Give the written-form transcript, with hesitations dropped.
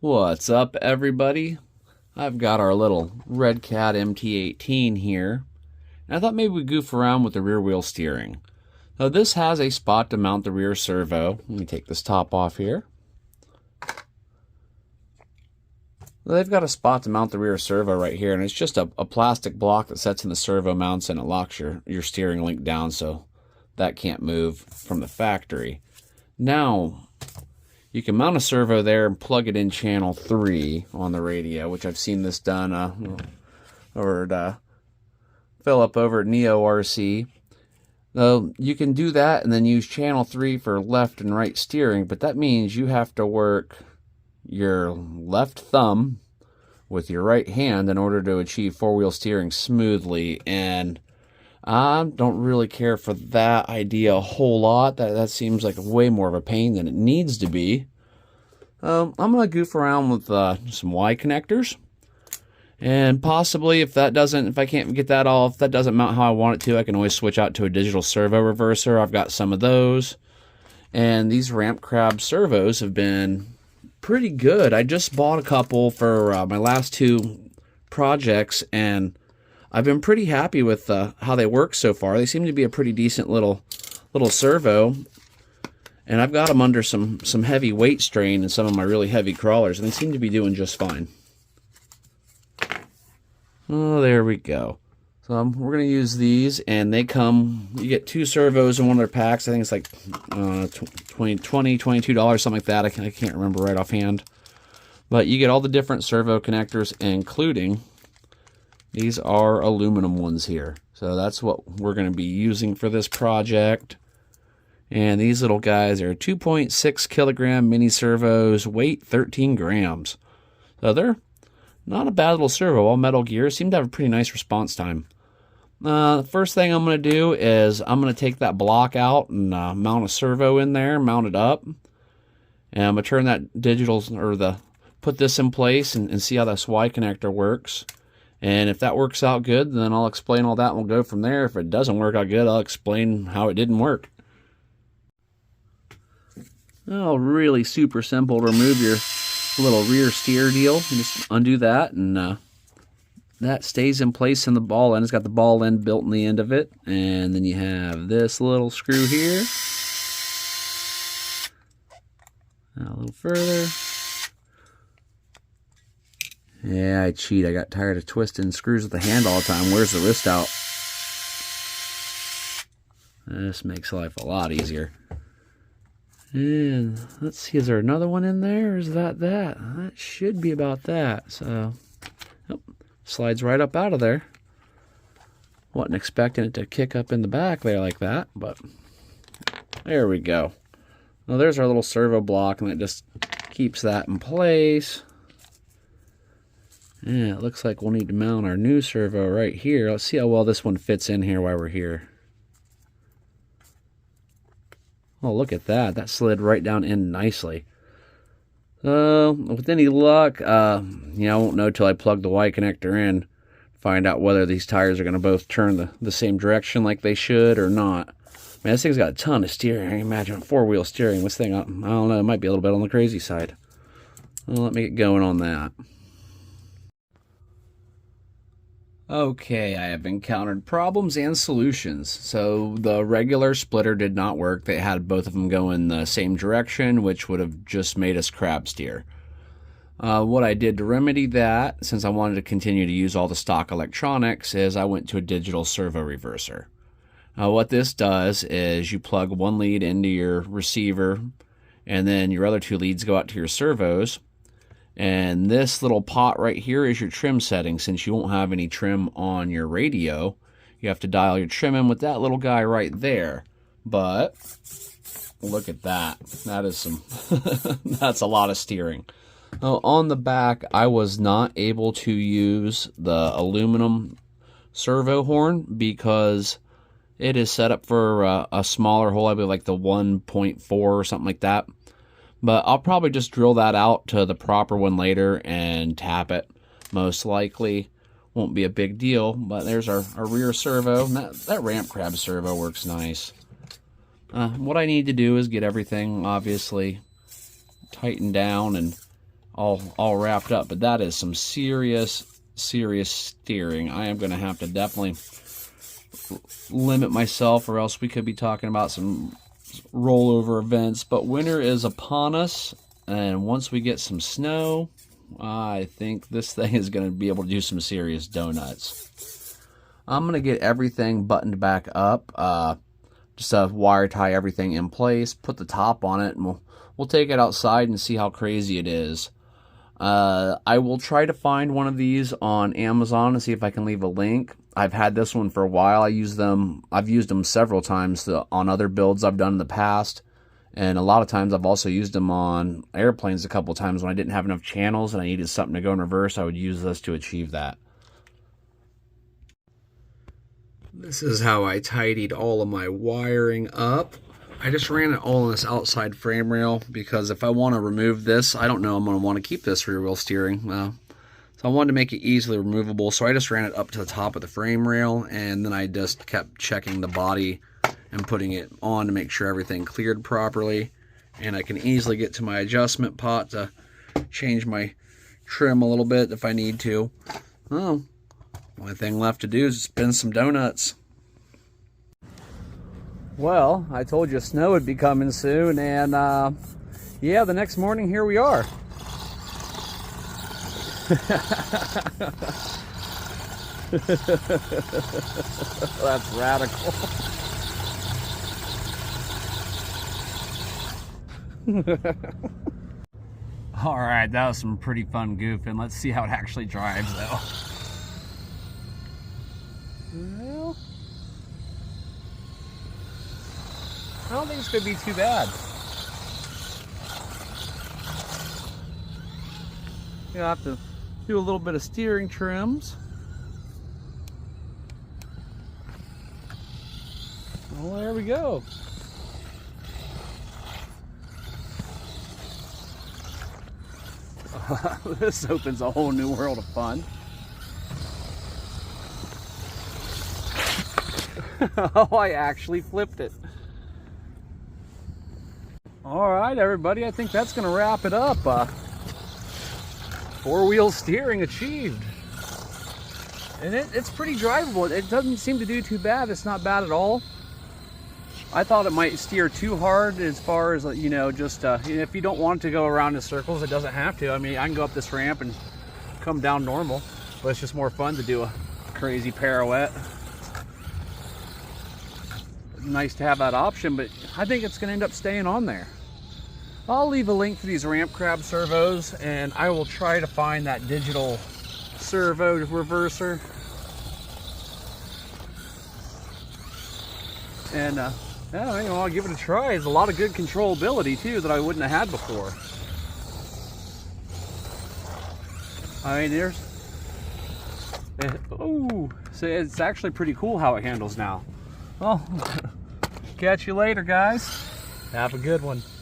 What's up, everybody? I've got our little Redcat MT-18 here, and I thought maybe we'd goof around with the rear wheel steering. Now, this has a spot to mount the rear servo. Let me take this top off here. They've got a spot to mount the rear servo right here, and it's just a plastic block that sets in the servo mounts, and it locks your steering link down so that can't move from the factory. Now, you can mount a servo there and plug it in channel 3 on the radio, which I've seen this done over at Philip over at Neo RC. You can do that and then use channel 3 for left and right steering, but that means you have to work your left thumb with your right hand in order to achieve four-wheel steering smoothly, and I don't really care for that idea a whole lot. That seems like way more of a pain than it needs to be. I'm going to goof around with some Y connectors, and possibly if I can't get that off, if that doesn't mount how I want it to, I can always switch out to a digital servo reverser. I've got some of those, and these ramp crab servos have been pretty good. I just bought a couple for my last 2 projects, and I've been pretty happy with how they work so far. They seem to be a pretty decent little servo, and I've got them under some heavy weight strain in some of my really heavy crawlers, and they seem to be doing just fine. Oh, there we go. So we're going to use these, and they come, you get 2 servos in one of their packs. I think it's like $20, $22, something like that. I can't remember right offhand. But you get all the different servo connectors, including these are aluminum ones here. So that's what we're going to be using for this project. And these little guys are 2.6 kilogram mini servos, weight 13 grams. So they're not a bad little servo. All metal gear, seem to have a pretty nice response time. The first thing I'm going to do is I'm going to take that block out and mount a servo in there, mount it up. And I'm going to turn that digital, or put this in place and see how this Y connector works. And if that works out good, then I'll explain all that and we'll go from there. If it doesn't work out good, I'll explain how it didn't work. Oh, really super simple to remove your little rear steer deal. You just undo that, and that stays in place in the ball end. It's got the ball end built in the end of it. And then you have this little screw here. Now a little further. Yeah, I cheat. I got tired of twisting screws with the hand all the time. Where's the wrist out? This makes life a lot easier. And let's see, is there another one in there, or is that? That should be about that. So, yep, slides right up out of there. Wasn't expecting it to kick up in the back there like that, but there we go. Well, there's our little servo block, and it just keeps that in place. And it looks like we'll need to mount our new servo right here. Let's see how well this one fits in here while we're here. Oh, look at that. That slid right down in nicely. With any luck, I won't know till I plug the Y connector in, find out whether these tires are going to both turn the same direction like they should or not. Man, this thing's got a ton of steering. I can imagine four-wheel steering. This thing, I don't know, it might be a little bit on the crazy side. Well, let me get going on that. Okay, I have encountered problems and solutions. So the regular splitter did not work. They had both of them go in the same direction, which would have just made us crab steer. What I did to remedy that, since I wanted to continue to use all the stock electronics, is I went to a digital servo reverser. What this does is you plug one lead into your receiver, and then your other 2 leads go out to your servos. And this little pot right here is your trim setting. Since you won't have any trim on your radio, you have to dial your trim in with that little guy right there. But look at that. That is some that's a lot of steering. On the back, I was not able to use the aluminum servo horn because it is set up for a smaller hole, I believe like the 1.4 or something like that. But I'll probably just drill that out to the proper one later and tap it. Most likely won't be a big deal, but there's our rear servo. And that ramp crab servo works nice. What I need to do is get everything obviously tightened down, and all wrapped up. But that is some serious steering. I am going to have to definitely limit myself, or else we could be talking about some rollover events. But winter is upon us, and once we get some snow, I think this thing is going to be able to do some serious donuts. I'm going to get everything buttoned back up, just wire tie everything in place, put the top on it, and we'll take it outside and see how crazy it is. I will try to find one of these on Amazon and see if I can leave a link. I've had this one for a while. I've used them several times on other builds I've done in the past. And a lot of times I've also used them on airplanes a couple times when I didn't have enough channels and I needed something to go in reverse. I would use this to achieve that. This is how I tidied all of my wiring up. I just ran it all on this outside frame rail because if I want to remove this, I don't know I'm going to want to keep this rear wheel steering. So I wanted to make it easily removable, so I just ran it up to the top of the frame rail, and then I just kept checking the body and putting it on to make sure everything cleared properly. And I can easily get to my adjustment pot to change my trim a little bit if I need to. Oh, only thing left to do is spin some donuts. Well, I told you snow would be coming soon, and yeah, the next morning here we are. That's radical. All right, that was some pretty fun goofing. Let's see how it actually drives, though. Well, I don't think it's going to be too bad. You have to do a little bit of steering trims. Well, there we go. This opens a whole new world of fun. Oh, I actually flipped it. All right, everybody, I think that's going to wrap it up. Four-wheel steering achieved. And it's pretty drivable. It doesn't seem to do too bad. It's not bad at all. I thought it might steer too hard as far as, you know, just if you don't want to go around in circles, it doesn't have to. I mean, I can go up this ramp and come down normal, but it's just more fun to do a crazy pirouette. Nice to have that option, but I think it's going to end up staying on there. I'll leave a link for these ramp crab servos, and I will try to find that digital servo reverser. And yeah, you know, I'll give it a try. There's a lot of good controllability too that I wouldn't have had before. I mean, there's oh, so it's actually pretty cool how it handles now. Well, catch you later, guys. Have a good one.